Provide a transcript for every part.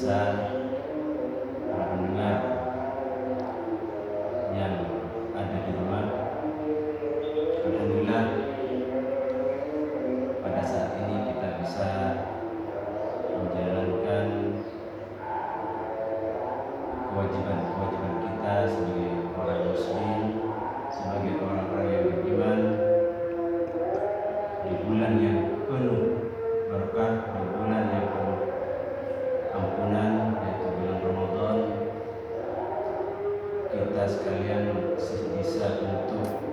pemirsa, para pendengar yang ada di rumah. Alhamdulillah, pada saat ini kita bisa menjalankan kewajiban-kewajiban kita sebagai orang muslim, sebagai orang-orang yang beriman di bulan yang penuh berkah, di bulan yang penuh ampunan, yaitu bulan Ramadan. Kita sekalian bisa untuk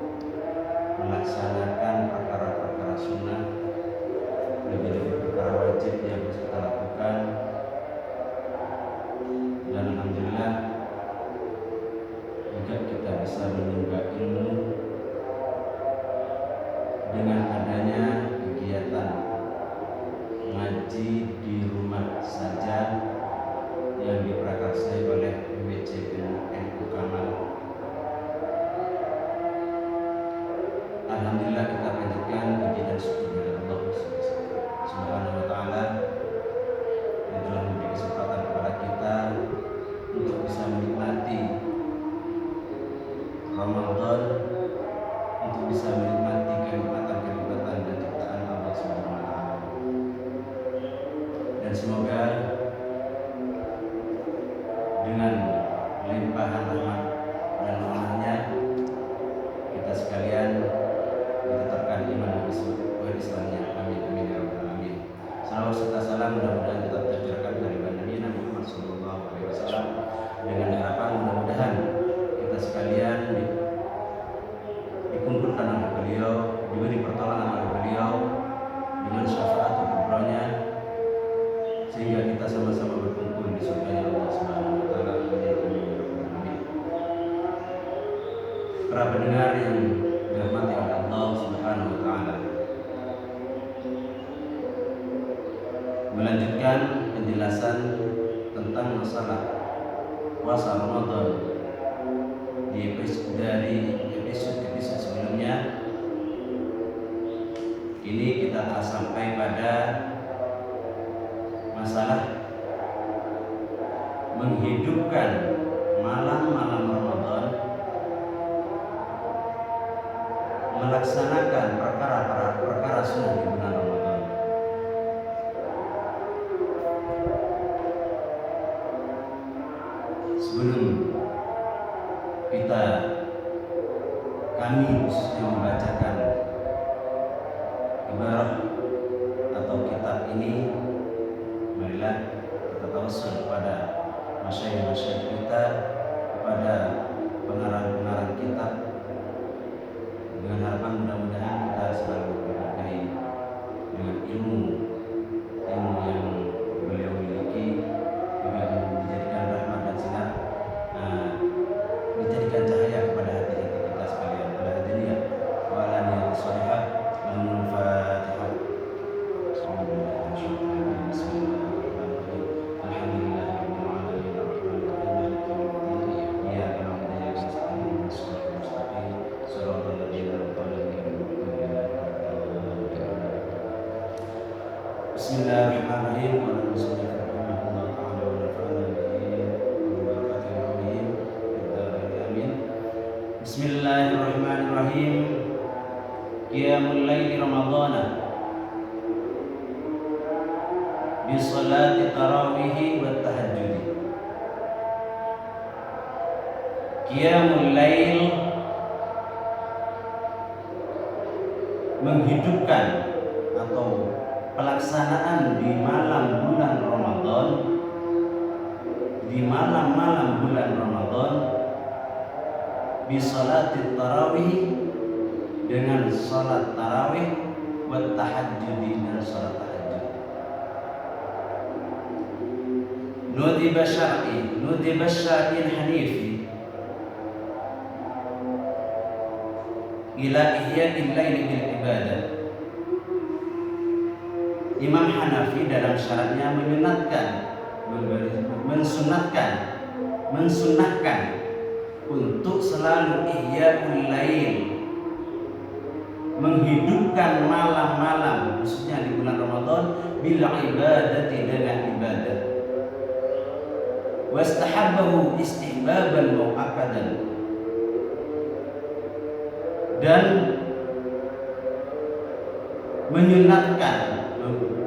melaksanakan perkara-perkara sunnah, lebih-lebih perkara wajib yang harus kita lakukan. Dan alhamdulillah juga kita bisa menimba ilmu dengan adanya kegiatan ngaji di rumah saja yang diprakarsai oleh MWC NU Kamal. Alhamdulillah, kita panjatkan puji dan syukur kepada Allah Subhanahu wa taala yang telah memberi kesempatan kepada kita untuk bisa menikmati Ramadan, untuk bisa menikmati kenikmatan-kenikmatan dan ciptaan Allah Subhanahu wa taala. Dan semoga dengan limpahan rahmat dan rahmatnya kita sekalian ditetapkan iman dan Islamnya. Amin amin ya rabbal alamin. Salawat serta salam mudah-mudahan tetap tercurahkan dari Nabi Muhammad SAW, dengan harapan mudah-mudahan kita sekalian dikumpulkan oleh beliau, diberi pertolongan oleh beliau dengan syafaat kubronya, sehingga kita sama-sama berkumpul di surganya Allah Subhanahu wa taala. Para pendengar yang dirahmati oleh Allah Subhanahu wa taala, melanjutkan penjelasan tentang masalah puasa Ramadan dari episode sebelumnya. Ini kita telah sampai pada masalah menghidupkan malam-malam Ramadan, melaksanakan perkara sunnah di bulan Ramadan. Sebelum kami khususnya membacakan ibarat atau kitab ini, marilah kita tawassul kepada masyayikh kita, kepada pengarang-pengarang kitab, dengan harapan mudah-mudahan kita selalu diberkahi dengan ilmu yang beliau miliki, juga dijadikan rahmat dan sinar, dijadikan cahaya kepada hati-hati kita sekalian. Al-Hadiriyah wa al-Aniyah Salihah al-Fatihah. Bismillahirrahmanirrahim. Bismillahirrahmanirrahim. Qiyamul laili Ramadana bi salati tarawih wa tahajjud. Qiyamul lail, menghidupkan atau pelaksanaan di malam bulan Ramadan, di malam-malam bulan Ramadan, bi salati tarawih, dengan salat tarawih, wa tahajjud, dan salat tahajud. Nudiba syar'in hanifi ila ihya'il laili bil ibadah. Imam Hanafi dalam syaratnya mensunnahkan untuk selalu ihya'ul lail, menghidupkan malam-malam khususnya di bulan Ramadan, bil ibadati, dengan ibadah. wastahabbahu istihbaban muakkadan, dan menyunatkan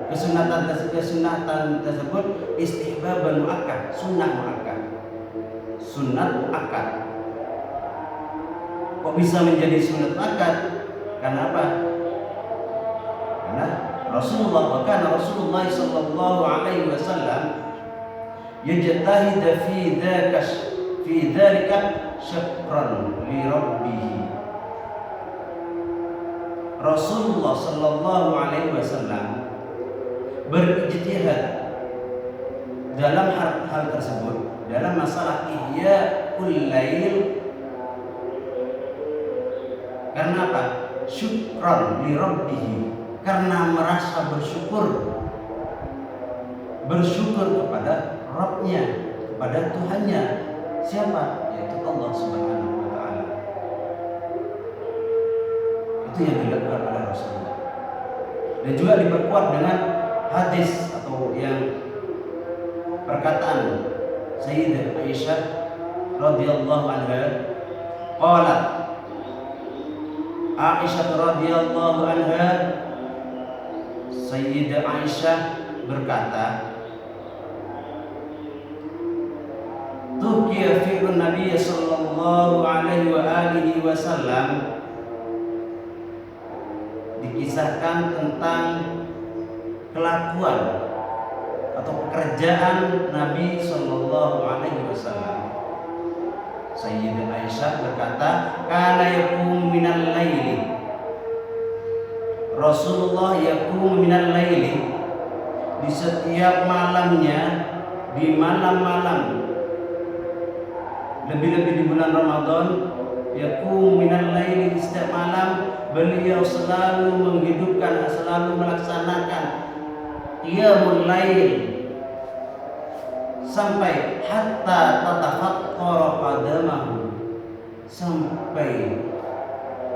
kesunatan tersebut istihbaban muakkad, sunnah muakkad, sunat muakkad. Kok bisa menjadi sunat muakkad? Karena apa? Karena Rasulullah sallallahu alaihi wasallam yajtahid fi dzalika syakran li rabbih. Rasulullah sallallahu alaihi wasallam berijtihad dalam hal tersebut, dalam masalah ihya'ul lail. Karena apa? Syukran li rabbih, karena merasa bersyukur kepada Rabbnya, kepada Tuhannya. Siapa? Yaitu Allah Subhanahu wa taala. Itu yang dilakukan oleh Rasulullah. Dan juga diperkuat dengan hadis atau yang perkataan Sayyidah Aisyah radhiyallahu anha. Qalat Aisyah radhiyallahu anha, Sayyidah Aisyah berkata, Tukiya fi'lun Nabi sallallahu alaihi wa alihi wasallam, dikisahkan tentang kelakuan atau pekerjaan Nabi sallallahu alaihi wasallam. Sayyidah Aisyah berkata, kana yaqumu minal laili, Rasulullah yaqumu minal laili, di setiap malamnya, di malam-malam, lebih-lebih di bulan Ramadan, yaqumu minal laili, di setiap malam beliau selalu menghidupkan, selalu melaksanakan qiyamul lail, sampai hatta tatafaqqara qadamahu, sampai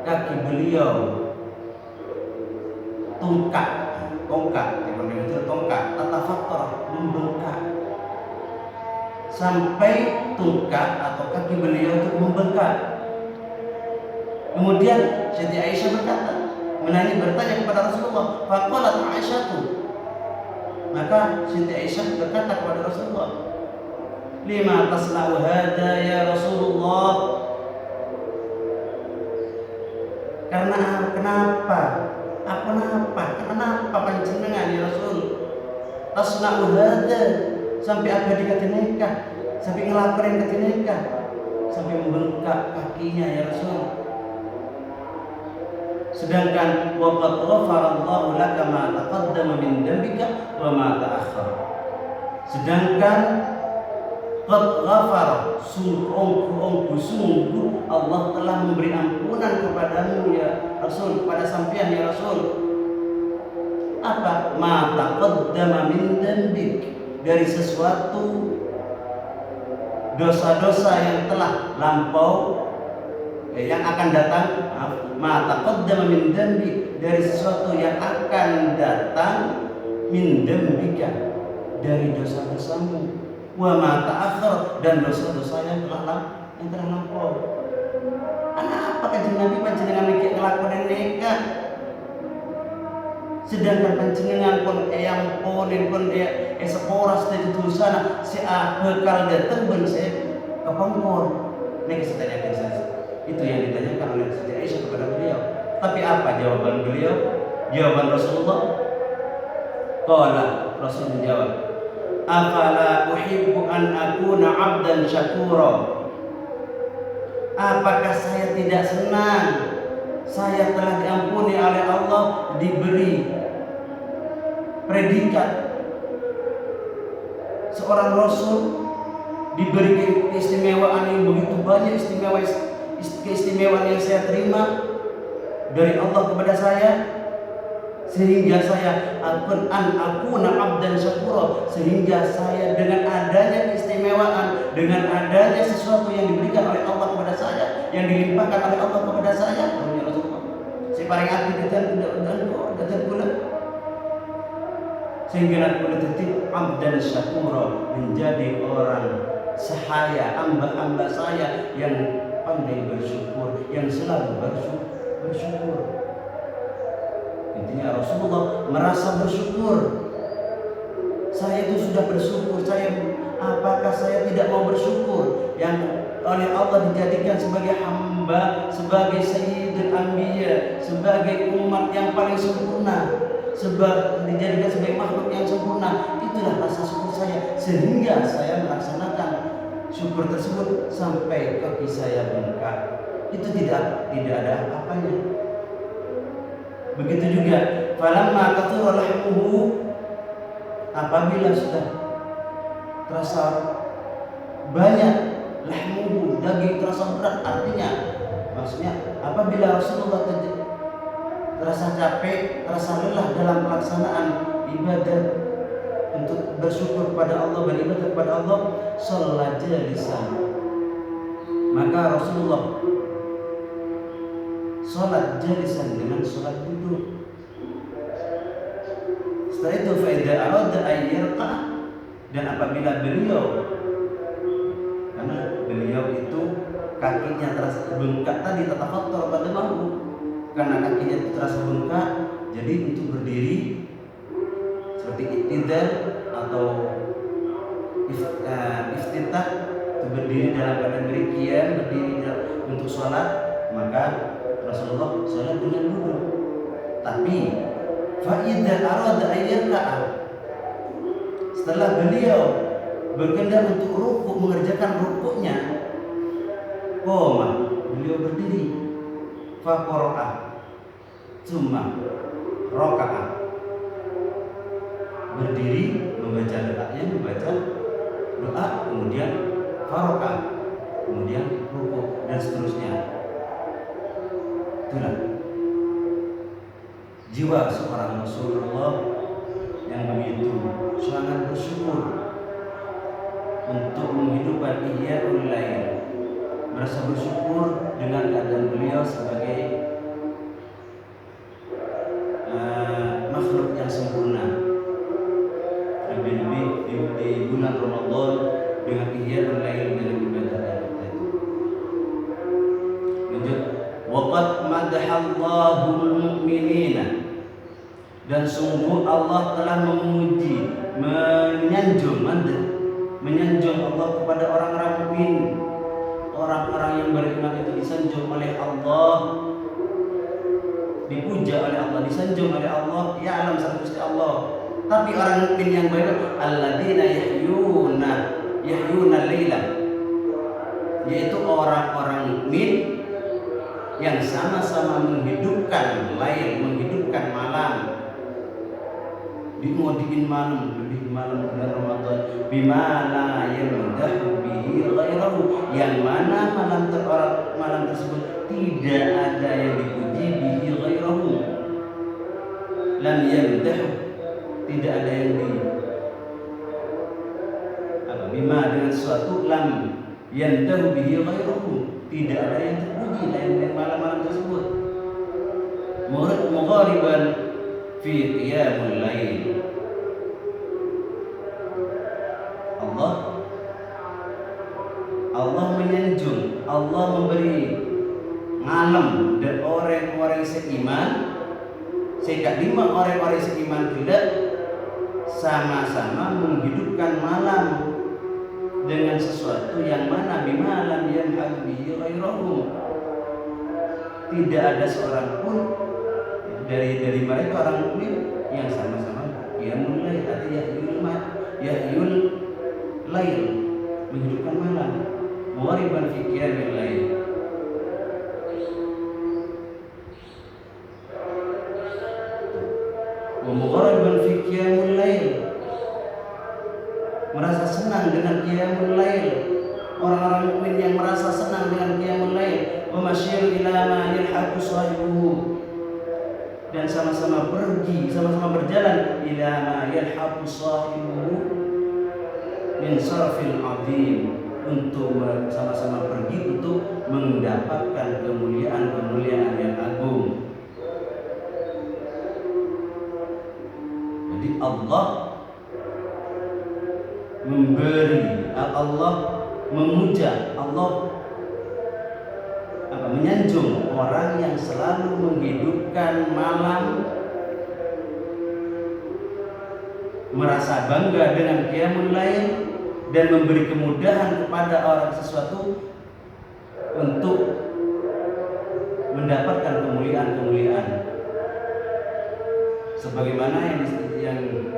kaki beliau tongkat, tatafaqqara, membengkak, sampai tongkat atau kaki beliau itu membengkak. Kemudian Siti Aisyah bertanya kepada Rasulullah, faqalat Aisyah, maka Siti Aisyah berkata kepada Rasulullah, lima tasna'u hadza ya Rasulullah, kenapa panjenengan ya Rasul tasna'u hadza, sampai abadi ketineka, sampai ngelaparin ketineka, sampai membengkak kakinya ya Rasul. Sedangkan waqad ghafarallahu laka ma taqaddama min dhanbika wa ma ta'akhkhara, sedangkan qad ghafara, sungguh Allah telah memberi ampunan kepadamu ya Rasul, kepada sampean ya Rasul. Apa? Ma taqaddama min dhanbik, dari sesuatu dosa-dosa yang telah lampau, yang akan datang. Ma taqaddama min dhanbi, dari sesuatu yang akan datang, min dhanbika, dari dosa-dosamu, wa ma ta'akhkhar, dan dosa-dosa yang telah lampau. Kenapa kanjeng Nabi panjenengan mikir ngelakuin neka, sedangkan panjenengan pun yang ponen pun seporas dari dosana si bekal datang ben saya kepangkor. Nek saya tanyakan saya. Itu yang ditanyakan oleh Siti Aisyah kepada beliau. Tapi apa jawaban beliau? Jawaban Rasulullah? Qala, Rasul menjawab, afala uhibbu an akuna 'abdan syakura. Apakah saya tidak senang saya telah diampuni oleh Allah, diberi predikat seorang Rasul, diberi keistimewaan yang begitu banyak, keistimewaan yang saya terima dari Allah kepada saya, sehingga saya akuna abdan syakura, sehingga saya dengan adanya keistimewaan, dengan adanya sesuatu yang diberikan oleh Allah kepada saya, yang dilimpahkan oleh Allah kepada saya, si paling hati dan pula, sehingga aku tetap abdan syakura, menjadi orang saya, hamba-hamba saya yang pandai bersyukur, yang selalu bersyukur. Intinya Rasulullah merasa bersyukur. Saya itu sudah bersyukur. Apakah saya tidak mau bersyukur yang oleh Allah dijadikan sebagai hamba, sebagai sayyidul anbiya, sebagai umat yang paling sempurna, dijadikan sebagai makhluk yang sempurna. Itulah rasa syukur saya, sehingga saya melaksanakan syukur tersebut sampai kaki saya bengkak. Itu tidak ada apa-apanya. Begitu juga falamma kathura lahmuhu, apabila sudah terasa banyak lahmuhu, daging terasa berat, artinya maksudnya apabila Rasulullah terasa capek, terasa lelah dalam pelaksanaan ibadah untuk bersyukur kepada Allah, beribadah kepada Allah, sholat jalisan, maka Rasulullah sholat jalisan dengan sholat duduk. Setelah itu faida arada ayyarqa, dan apabila beliau, karena beliau itu kakinya terasa bengkak tadi, tatafattar pada mahu, karena kakinya itu terasa bengkak, jadi untuk berdiri seperti iktidal atau iftitah, itu berdiri dalam keadaan berdiri untuk sholat, maka Rasulullah sholat dengan duduk. Tapi fa'idha arada ayyarka'a, setelah beliau berkehendak untuk rukuk, mengerjakan rukuknya, beliau berdiri, faqara'a tsumma raka'a, berdiri membaca doa, kemudian faraka, kemudian rukuk, dan seterusnya. Itulah jiwa seorang Rasulullah yang begitu sangat bersyukur untuk menghidupkan Ihya'ul Lail, merasa bersyukur dengan keadaan beliau sebagai makhluk yang sempurna, lebih-lebih di bulan Ramadan dengan Ihya'ul Lail, dengan ibadah kita itu. Lanjut, waqad madahallahul mu'minina, dan sungguh Allah telah memuji, menyanjung Allah kepada orang-orang mukmin. Orang-orang yang beriman itu disanjung oleh Allah, dipuja oleh Allah, disanjung oleh Allah, ya alam satu Gusti Allah. Tapi orang mukmin yang beriman, alladzina yahyuna laila, yaitu orang-orang mukmin yang sama-sama menghidupkan lail, menghidupkan malam, dimudiin malam, lebih malam bulan Ramadan, bimana yamdahu bihi ghairahu, yang mana malam tersebut tidak ada yang dipuji, bihi ghairahu, lam yamdahu, tidak ada yang bima dengan suatu, lam yamdahu bihi ghairahu, tidak ada yang terpuji lain malam-malam tersebut. Mughariban fi qiyamul lail, Allah menyanjung, Allah memberi ngalem dan orang-orang seiman, sehingga 5 orang-orang seiman tidak sama-sama menghidupkan malam dengan sesuatu yang mana bimalam yang bihi ghairahu, tidak ada seorang pun dari mereka orang mukmin yang sama-sama qiyamul lail atau yahyul lail, menghidupkan malam, mughariban fi qiyamil lail. Wa mughariban fi qiyamul lail, merasa senang dengan qiyamul lail. Orang-orang mukmin yang merasa senang dengan qiyamul lail, wa masyir ila ma yalhaqu sahibuhu, dan sama-sama pergi, sama-sama berjalan ila ma yalhaqu sahibuhu min sarfil azim, untuk sama-sama pergi untuk mendapatkan kemuliaan-kemuliaan yang agung. Jadi Allah memberi, Allah memuja Allah, menyanjung orang yang selalu menghidupkan malam, merasa bangga dengan qiyamul lail, dan memberi kemudahan kepada orang sesuatu untuk mendapatkan kemuliaan-kemuliaan, sebagaimana yang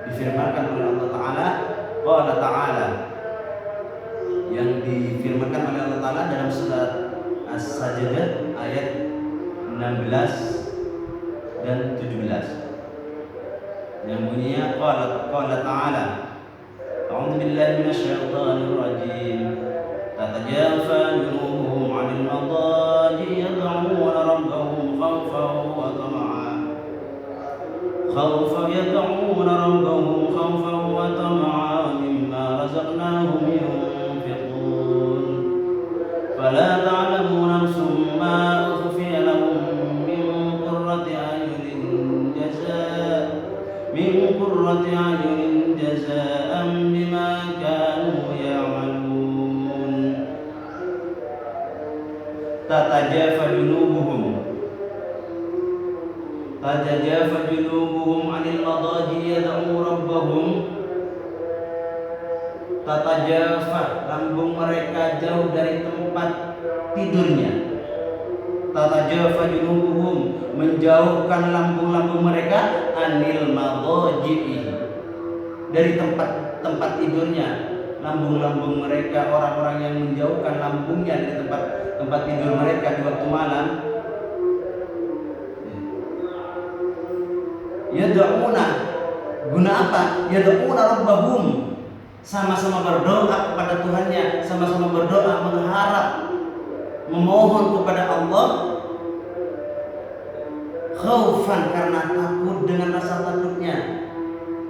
difirmankan oleh Allah Ta'ala, yang difirmankan oleh Allah Ta'ala dalam surat As-Sajdah ayat 16 dan 17, yang bunyinya qala ta'ala a'udzu billahi minasyaitonir rajim tatajafa junubuhum 'anil madaji yad'una rabbahum khawfan wa tama'an mimma razaqnahum yunfiqun fala ta'lamu nafsun ma ukhfiya lahum min qurrati a'yunin jazaa'an bima kanu ya'malun. Tatajafa junubuhum 'anil madaji yad'u rabbahum. Tatajafa, lambung mereka jauh dari tempat tidurnya. Tatajafa junubuhum, menjauhkan lambung-lambung mereka, anil madaji, dari tempat tidurnya. Lambung-lambung mereka, orang-orang yang menjauhkan lambungnya dari tempat tidur mereka di waktu malam. Yad'una, guna apa? Yad'una rabbahum, sama-sama berdoa kepada Tuhannya, sama-sama berdoa mengharap, memohon kepada Allah, khaufan, karena takut, dengan rasa takutnya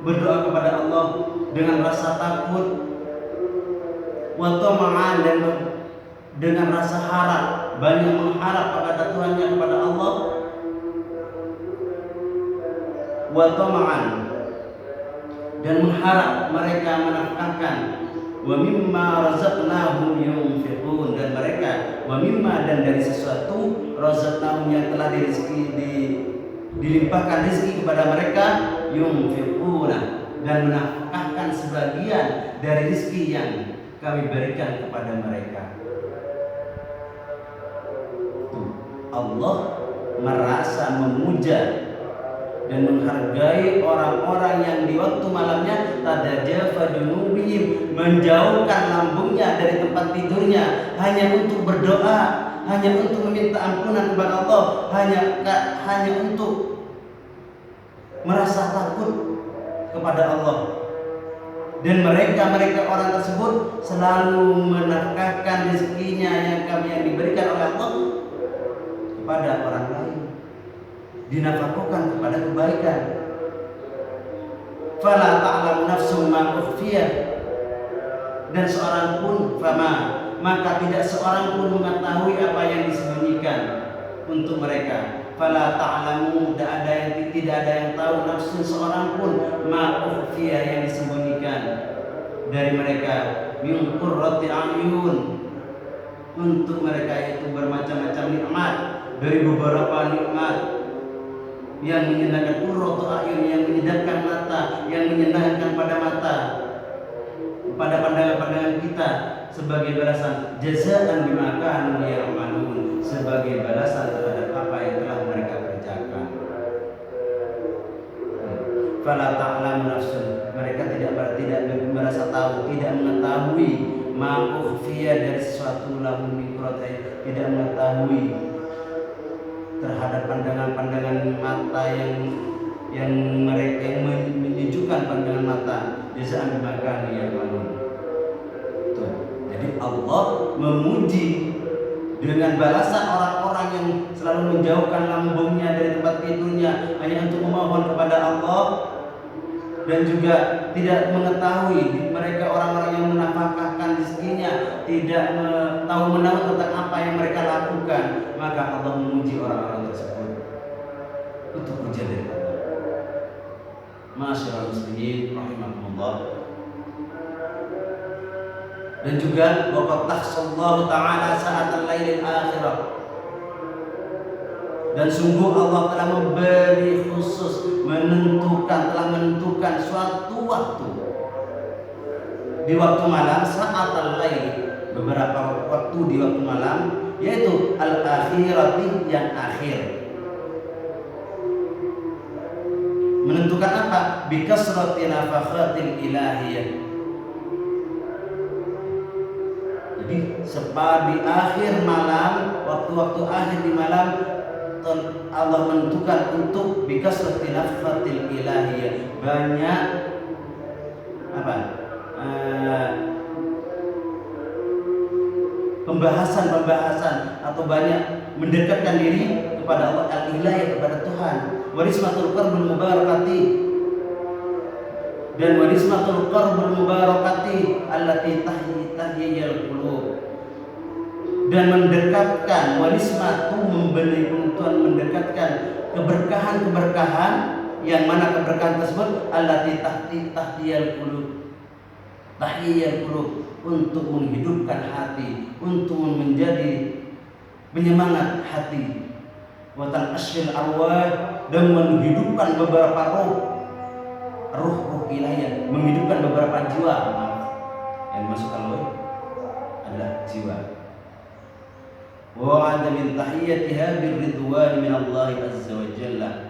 berdoa kepada Allah dengan rasa takut, wa tama'an, dan dengan rasa harap, banyak mengharap kepada Tuhannya, kepada Allah, wa tama'an, dan mengharap mereka menafkahkan, wa mimma razaqnahum yunfiqun, dan mereka wa mimma, dan dari sesuatu, razaqnahum, yang telah dilimpahkan rezeki kepada mereka, yunfiquna, dan menafkahkan sebagian dari rezeki yang kami berikan kepada mereka. Allah merasa memuja dan menghargai orang-orang yang di waktu malamnya tadajafa junubihim, menjauhkan lambungnya dari tempat tidurnya, hanya untuk berdoa, hanya untuk meminta ampunan kepada Allah, hanya untuk merasa takut kepada Allah. Dan mereka orang tersebut selalu menafkahkan rezekinya yang diberikan oleh Allah kepada orang lain, dinafkahkan kepada kebaikan. Fala ta'lamu nafsum ma ukhfiya, dan seorang pun maka tidak seorang pun mengetahui apa yang disembunyikan untuk mereka. Fala ta'lamu, tidak ada yang tahu, nafsu seorang pun, ma ukhfiya, yang disembunyikan dari mereka, min qurrati a'yun, untuk mereka itu bermacam-macam nikmat, dari beberapa nikmat yang menyenangkan, qurratu a'yun, yang menyenangkan mata, yang menyenangkan pada mata, pada pandangan-pandangan kita, sebagai balasan, jazaa'an bima kanu ya'malun, sebagai balasan terhadap apa yang telah mereka kerjakan. Fala ta'lamu nafsun, mereka tidak merasa tahu, tidak mengetahui, ma ukhfiya, dari sesuatu lahum min qurrati, tidak mengetahui terhadap pandangan-pandangan mata yang mereka yang menyejukkan pandangan mata, jazaa'an bima kanu ya'malun. Jadi Allah memuji dengan balasan orang-orang yang selalu menjauhkan lambungnya dari tempat tidurnya hanya untuk memohon kepada Allah, dan juga tidak mengetahui mereka orang-orang yang menafkahkan rezekinya, tidak tahu menahu tentang apa yang mereka lakukan, maka Allah memuji orang-orang tersebut. Itu pujian dari Allah. Masyaallah muslimin rahimakumullah. Dan juga waqad tahsallahu ta'ala sa'atal lailil akhirah. Dan sungguh Allah telah memberi khusus, telah menentukan suatu waktu di waktu malam, sa'atal lail, beberapa waktu di waktu malam, yaitu al-akhirati, yang akhir. Menentukan apa? Bikasrati nafakhatil ilahiyah. Jadi di akhir malam, waktu-waktu akhir di malam, Allah menentukan untuk bikasrati nafakhatil ilahiyah, banyak apa? Pembahasan atau banyak mendekatkan diri kepada Allah al-ilahi, kepada Tuhan. Warismatul qarbul mubarakati, dan warismatul qarbul mubarakati allati tahyiyal qulub, dan mendekatkan warismatu, memberi penentuan, mendekatkan keberkahan yang mana keberkahan tersebut allati tahyiyal qulub, untuk menghidupkan hati, untuk menjadi penyemangat hati, watan asyil arwah, dan menghidupkan beberapa ruh ilahiyah, menghidupkan beberapa jiwa. Yang masuk alwah adalah jiwa. Wa ada min tahiyyatiha birridwan min Allah azza wa jalla.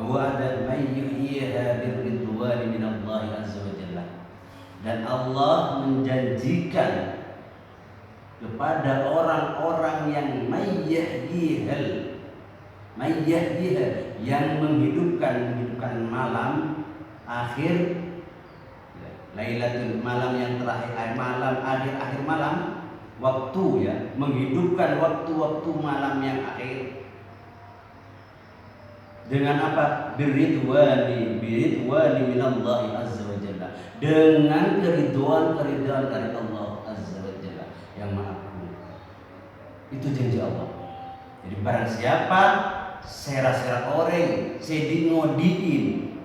Wa'ada man yuhyiha birridwan min Allah azza wa jalla. Dan Allah menjanjikan kepada orang-orang yang mayyahyiha, yang menghidupkan malam akhir, Lailatul malam yang terakhir, malam akhir malam, waktu ya, menghidupkan waktu-waktu malam yang akhir. Dengan apa? Biridwani minallahi azza wa jalla, dengan keriduan dari Allah azza wa jalla yang maha agung. Itu janji Allah. Jadi barang siapa sera-sera orang sedi ngodiin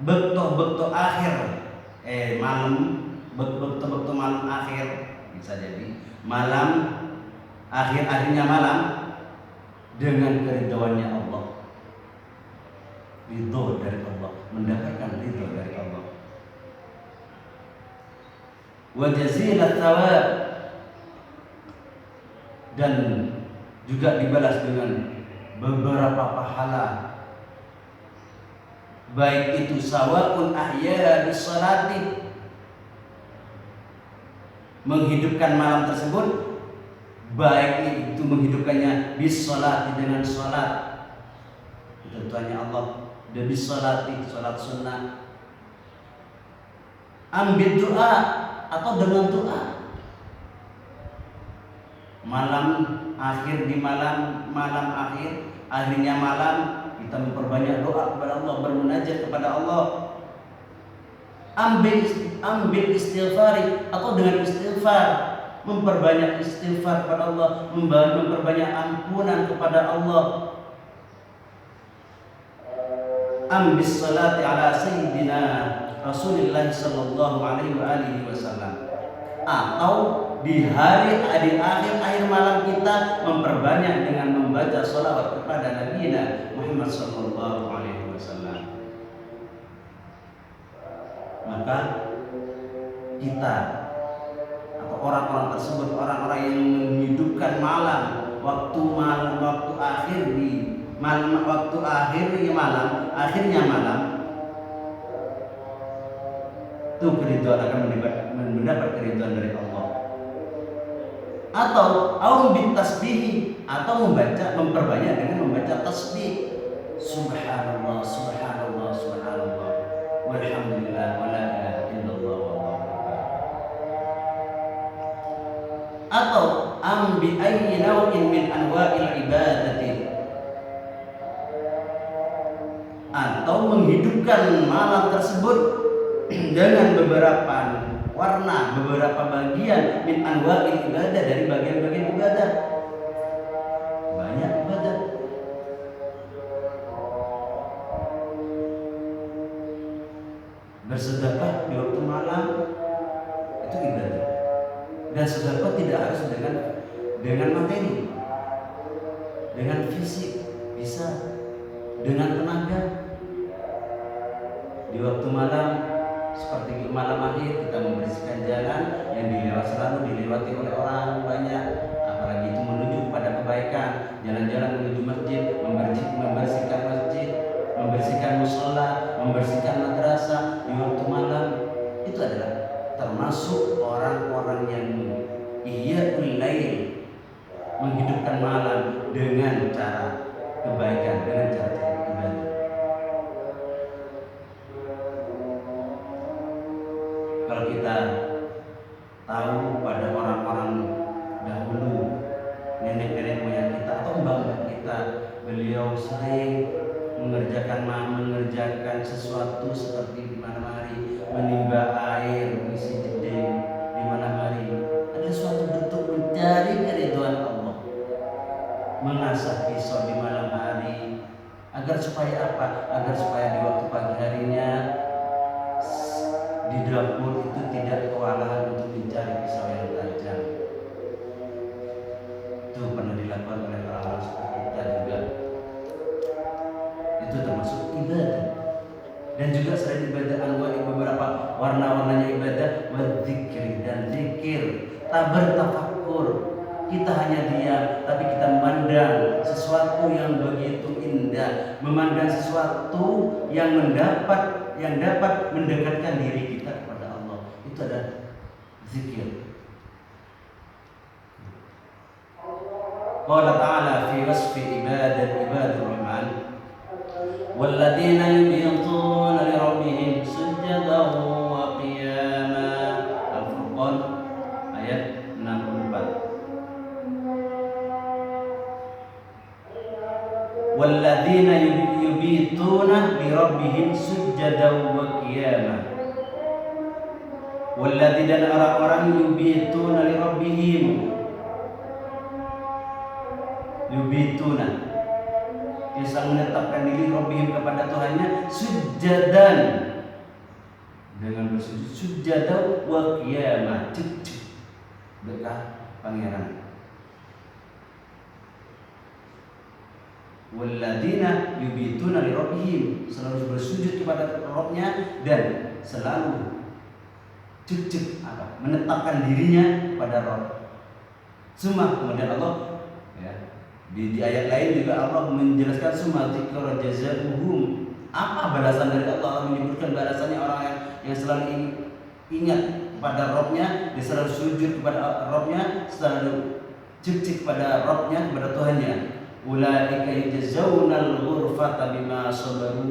bekto akhir malam, bekto malam akhir, bisa jadi malam akhirnya malam, dengan keridhoannya Allah, ridho dari Allah, mendapatkan ridho dari Allah. Wa jazilat thawab, dan juga dibalas dengan beberapa pahala, baik itu sawaun ahya bisalati, menghidupkan malam tersebut, baik itu menghidupkannya bisolati, dengan sholat, tentunya Allah, dan bisolati, sholat sunnah, ambil doa, atau dengan doa. Malam akhir, di malam akhir, akhirnya malam, kita memperbanyak doa kepada Allah, bermunajat kepada Allah. Ambil istighfari, atau dengan istighfar, memperbanyak istighfar kepada Allah, memperbanyak ampunan kepada Allah. Ambis salati ala sayyidina Rasulullah sallallahu alaihi wasallam, atau di akhir malam kita memperbanyak dengan membaca salawat kepada Nabi Muhammad sallallahu alaihi wasallam. Maka kita atau orang-orang tersebut, orang-orang yang menghidupkan malam, waktu akhir di malam, waktu akhirnya malam, itu keridhaan, akan mendapat keridhaan dari Allah. Atau bitasbih, atau memperbanyak dengan membaca tasbih, subhanallah subhanallah subhanallah walhamdulillah wala ilaha illallah wallahu akbar. Atau ambi ayyi naw'in min anwa'il ibadati, atau menghidupkan menghidupkan malam tersebut dengan beberapa warna, beberapa bagian min anwa'il ibadah, dari bagian-bagian ibadah. Banyak ibadah. Bersedekah di waktu malam itu ibadah. Dan sedekah tidak harus dengan materi, dengan fisik, bisa dengan tenaga. Di waktu malam seperti malam akhir kita membersihkan jalan yang selalu dilewati oleh orang banyak, apalagi itu menuju kepada kebaikan, jalan-jalan menuju masjid, membersihkan masjid, membersihkan musola, membersihkan madrasah di waktu malam, itu adalah termasuk orang-orang yang ihya'ul lail, menghidupkan malam dengan cara kebaikan, dengan cara ibadah. Kalau kita tahu pada orang-orang dahulu, nenek-nenek moyang kita atau mbah-mbah kita, beliau sering mengerjakan sesuatu seperti di malam hari, menimba air, mengisi jeding di malam hari. Ada suatu bentuk mencari keridhaan Allah, mengasah pisau di malam hari, agar supaya apa? Agar supaya di waktu pagi harinya di dapur itu tidak kewalahan untuk mencari pisau yang tajam. Itu pernah dilakukan oleh orang-orang seperti kita juga. Itu termasuk ibadah. Dan juga selain ibadah anwa'i, beberapa warna-warnanya ibadah, wadzikri, dan zikir, bertafakkur. Kita hanya diam, tapi kita memandang sesuatu yang begitu indah, memandang sesuatu yang dapat mendekatkan diri kita kepada Allah. Itu adalah zikir. Qala ta'ala fi wasfi ibadur rahman walladzina yubituna li rabbihim sujadan wa qiyama. Al-Furqan ayat 64. Walladzina yubituna li rabbihim sujadan wa qiyama. Walladzina, dan orang-orang yubituna li rabbihim, yubituna, bisa menetapkan diri rabbihim kepada Tuhannya, sujadan, dengan bersujud, sujadan wa qiyama, dekat pangeran. Walladzina yubituna li rabbihim, selalu bersujud kepada Rabbnya dan selalu menetapkan dirinya pada Rabb. Summa, kemudian Allah di ayat lain juga Allah menjelaskan summa dzikra jazaohum. Apa balasan dari Allah? Allah menyebutkan balasannya orang yang selalu ingat kepada Rabbnya, dia selalu sujud kepada Rabbnya, selalu kepada Rabbnya, kepada Tuhannya. Ulaika yujzaunal ghurfata bima sabaru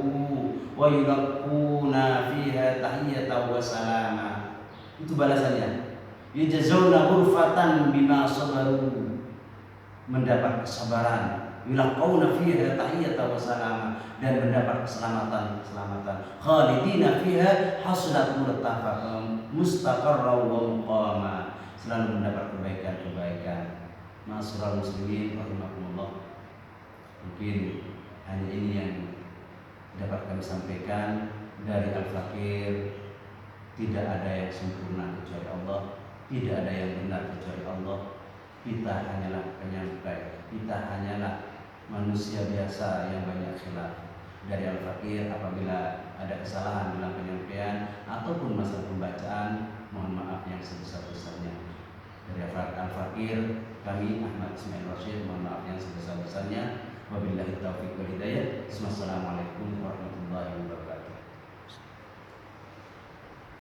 wa yulquna fiha tahiyatan wa salama. Itu balasannya. Yujzauna ghurfatan bima sabaru, mendapat kesabaran, yulquna fiha tahiyatan wa salama, dan mendapat keselamatan. Khalidina fiha hasunat murtafaqan mustaqarran wa muqama, selalu mendapat kebaikan. Ma'asyiral muslimin rahimakumullah. Mungkin hanya ini yang dapat kami sampaikan dari Al-Fakir. Tidak ada yang sempurna kecuali Allah, tidak ada yang benar kecuali Allah. Kita hanyalah penyampai, kita hanyalah manusia biasa yang banyak khilaf. Dari Al-Fakir, apabila ada kesalahan dalam penyampaian ataupun masalah pembacaan, mohon maaf yang sebesar-besarnya. Dari Al-Fakir, kami Ahmad Ismail Rashid, mohon maaf yang sebesar-besarnya. Wabillahi taufiq wal hidayah. Wassalamualaikum warahmatullahi wabarakatuh.